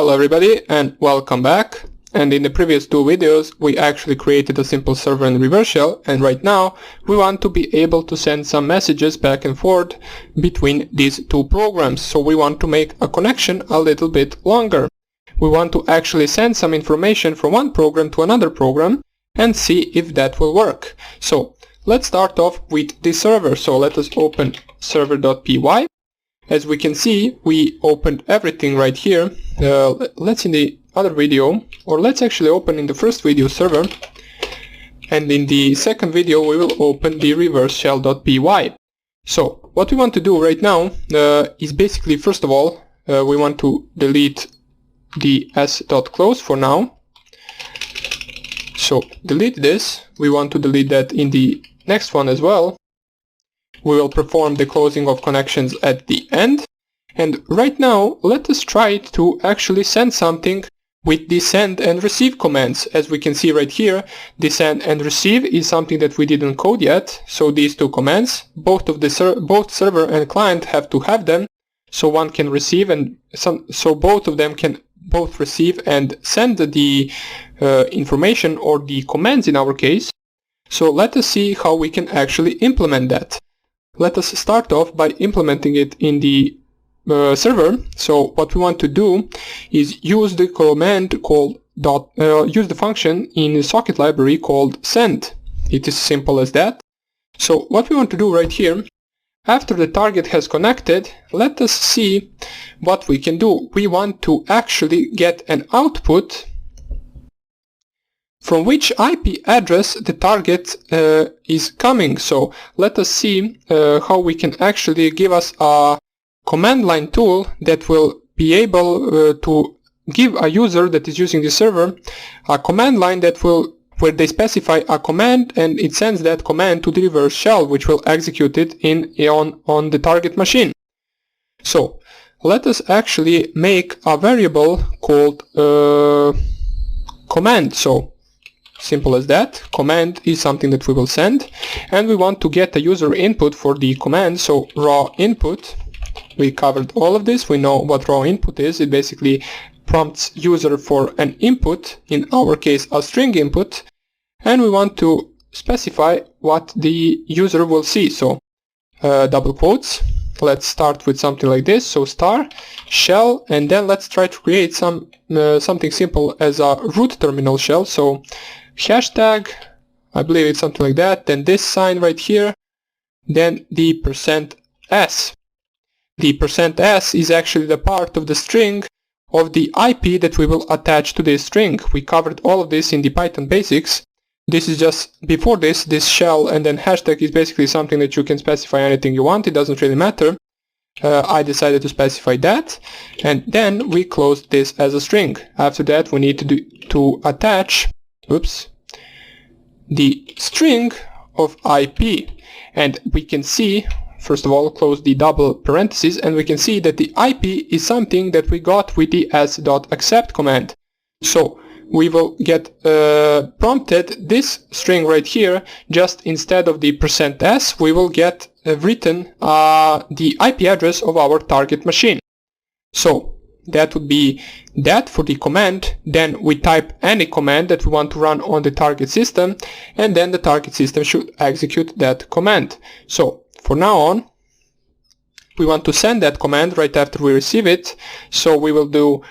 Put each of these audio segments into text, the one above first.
Hello everybody and welcome back. And in the previous two videos we actually created a simple server in reverse shell, and right now we want to be able to send some messages back and forth between these two programs. So we want to make a connection a little bit longer. We want to actually send some information from one program to another program and see if that will work. So let's start off with the server. So let us open server.py. As we can see, we opened everything right here. Let's in the other video, or let's actually open in the first video server, and in the second video we will open the reverse shell.py. So what we want to do right now is basically, first of all, we want to delete the s.close for now. So delete this. We want to delete that in the next one as well. We will perform the closing of connections at the end. And right now, let us try to actually send something with the send and receive commands. As we can see right here, the send and receive is something that we didn't code yet. So these two commands, both server and client have to have them. So one can receive and so both of them can both receive and send the information, or the commands in our case. So let us see how we can actually implement that. Let us start off by implementing it in the server. So what we want to do is use the command called use the function in the socket library called send. It is simple as that. So what we want to do right here, after the target has connected, let us see what we can do. We want to actually get an output from which IP address the target is coming. So let us see how we can actually give us a command line tool that will be able to give a user that is using the server a command line that will, where they specify a command and it sends that command to the reverse shell, which will execute it on the target machine. So let us actually make a variable called command. So simple as that. Command is something that we will send, and we want to get a user input for the command. So raw input. We covered all of this. We know what raw input is. It basically prompts user for an input, in our case a string input, and we want to specify what the user will see. So double quotes. Let's start with something like this. So star shell, and then let's try to create something simple as a root terminal shell. So hashtag, I believe it's something like that, then this sign right here, then the %s. The %s is actually the part of the string of the IP that we will attach to this string. We covered all of this in the Python basics. This is just before this shell, and then hashtag is basically something that you can specify anything you want. It doesn't really matter. I decided to specify that, and then we close this as a string. After that we need to attach the string of IP, and we can see, first of all, close the double parentheses, and we can see that the IP is something that we got with the s.accept command. So we will get prompted this string right here. Just instead of the %s, we will get written the IP address of our target machine. So that would be that for the command. Then we type any command that we want to run on the target system, and then the target system should execute that command. So for now on, we want to send that command right after we receive it. So we will do,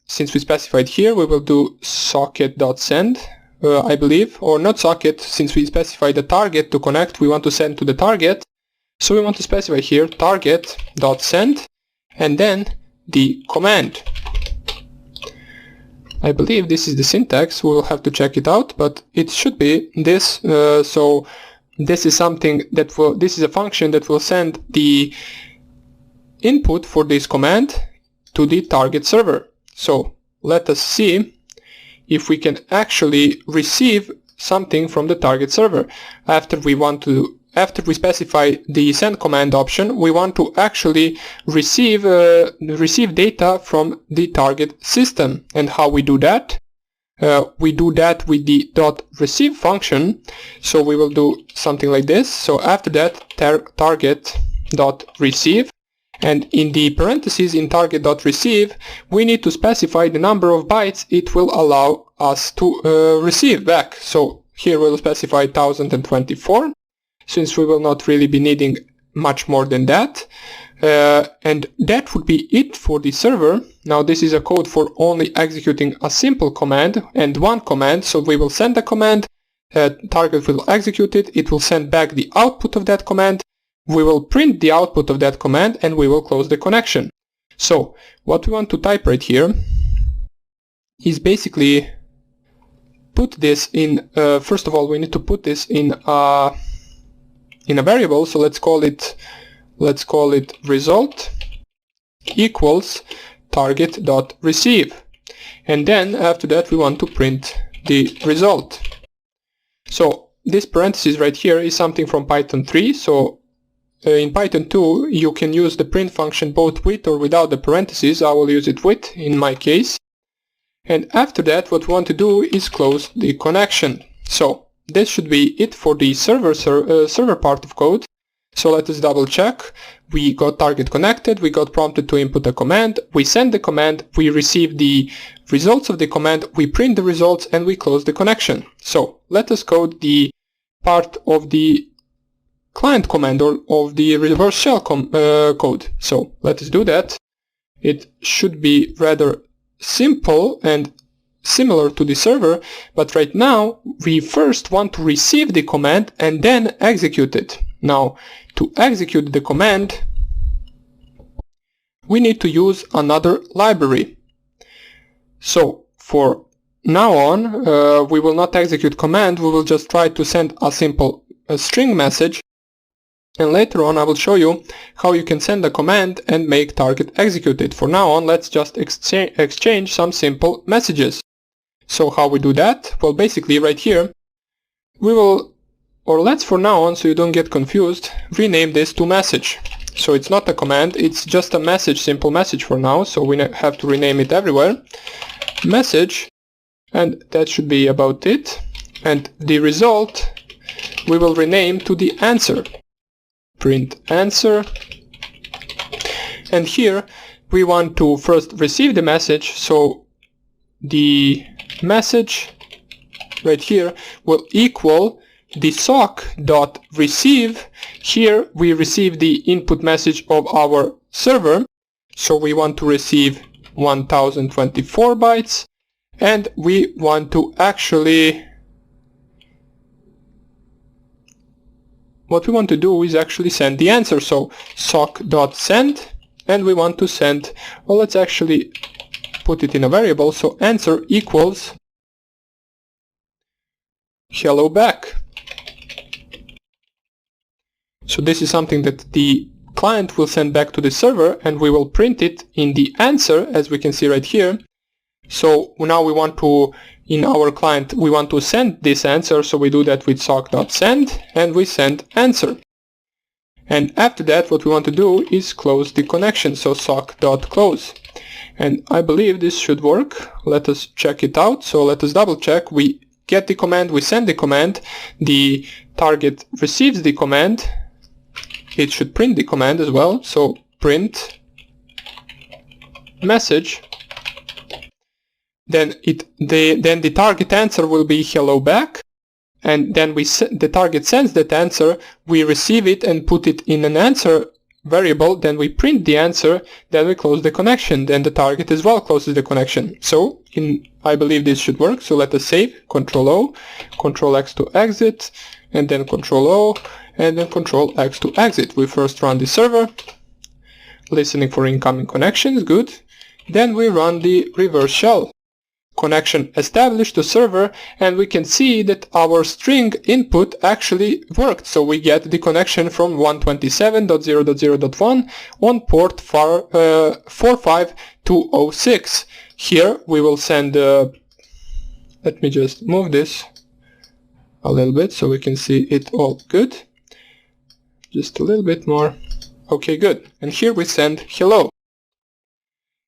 since we specified here, we will do socket.send, I believe, or not socket, since we specified the target to connect, we want to send to the target. So we want to specify here target.send, and then the command. I believe this is the syntax. We will have to check it out, but it should be this. So this is something that this is a function that will send the input for this command to the target server. So let us see if we can actually receive something from the target server. After we specify the send command option, we want to actually receive data from the target system. And how we do that? We do that with the .receive function. So we will do something like this. So after that, target.receive, And in the parentheses in target.receive, we need to specify the number of bytes it will allow us to receive back. So here we'll specify 1024, since we will not really be needing much more than that. And that would be it for the server. Now this is a code for only executing a simple command and one command. So we will send a command, target will execute it, it will send back the output of that command, we will print the output of that command, and we will close the connection. So what we want to type right here is basically put this in, first of all we need to put this in a variable. So let's call it result equals target.receive, and then after that we want to print the result. So this parenthesis right here is something from Python 3. So in Python 2 you can use the print function both with or without the parentheses. I will use it with in my case. And after that what we want to do is close the connection. So this should be it for the server part of code. So let us double check. We got target connected, we got prompted to input a command, we send the command, we receive the results of the command, we print the results, and we close the connection. So let us code the part of the client command or of the reverse shell code. So let us do that. It should be rather simple and similar to the server, but right now we first want to receive the command and then execute it. Now, to execute the command, we need to use another library. So for now on, we will not execute command, we will just try to send a simple string message, and later on I will show you how you can send a command and make target execute it. For now on, let's just exchange some simple messages. So how we do that? Well, basically right here we will, or let's for now on, so you don't get confused, rename this to message. So it's not a command, it's just a message, simple message for now, so we have to rename it everywhere. Message, and that should be about it. And the result we will rename to the answer. Print answer. And here we want to first receive the message, so the message right here will equal the sock.receive. Here we receive the input message of our server, so we want to receive 1024 bytes, and we want to actually, what we want to do is actually send the answer. So sock.send, and we want to send, well, let's actually put it in a variable, so answer equals hello back. So this is something that the client will send back to the server, and we will print it in the answer, as we can see right here. So now we want to, in our client, we want to send this answer, so we do that with sock.send, and we send answer. And after that, what we want to do is close the connection, so sock.close. And I believe this should work. Let us check it out. So let us double check. We get the command, we send the command, the target receives the command, it should print the command as well, so print message, then the target answer will be hello back, and then the target sends that answer, we receive it and put it in an answer variable, then we print the answer, then we close the connection, then the target as well closes the connection. So I believe this should work, so let us save, Ctrl O, Ctrl X to exit, and then Ctrl O, and then Ctrl X to exit. We first run the server, listening for incoming connections, good. Then we run the reverse shell. Connection established to server, and we can see that our string input actually worked. So we get the connection from 127.0.0.1 on port 45206. Here we will send, let me just move this a little bit so we can see it all good. Just a little bit more. Okay, good. And here we send hello.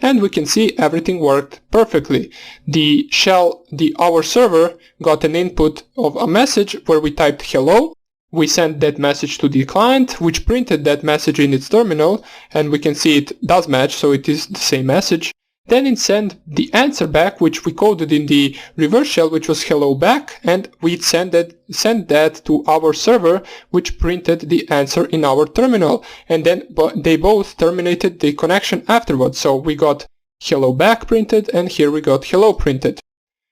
And we can see everything worked perfectly. The shell, our server got an input of a message where we typed hello, we sent that message to the client, which printed that message in its terminal, and we can see it does match, so it is the same message. Then it sent the answer back, which we coded in the reverse shell, which was hello back, and we sent that to our server, which printed the answer in our terminal. And then they both terminated the connection afterwards. So we got hello back printed, and here we got hello printed.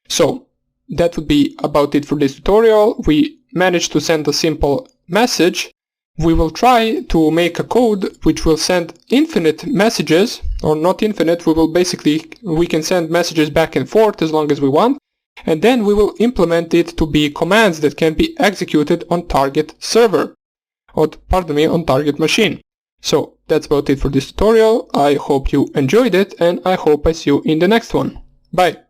So that would be about it for this tutorial. We managed to send a simple message. We will try to make a code which will send infinite messages, or not infinite. We can send messages back and forth as long as we want, and then we will implement it to be commands that can be executed on target server, or on target machine. So that's about it for this tutorial. I hope you enjoyed it, and I hope I see you in the next one. Bye!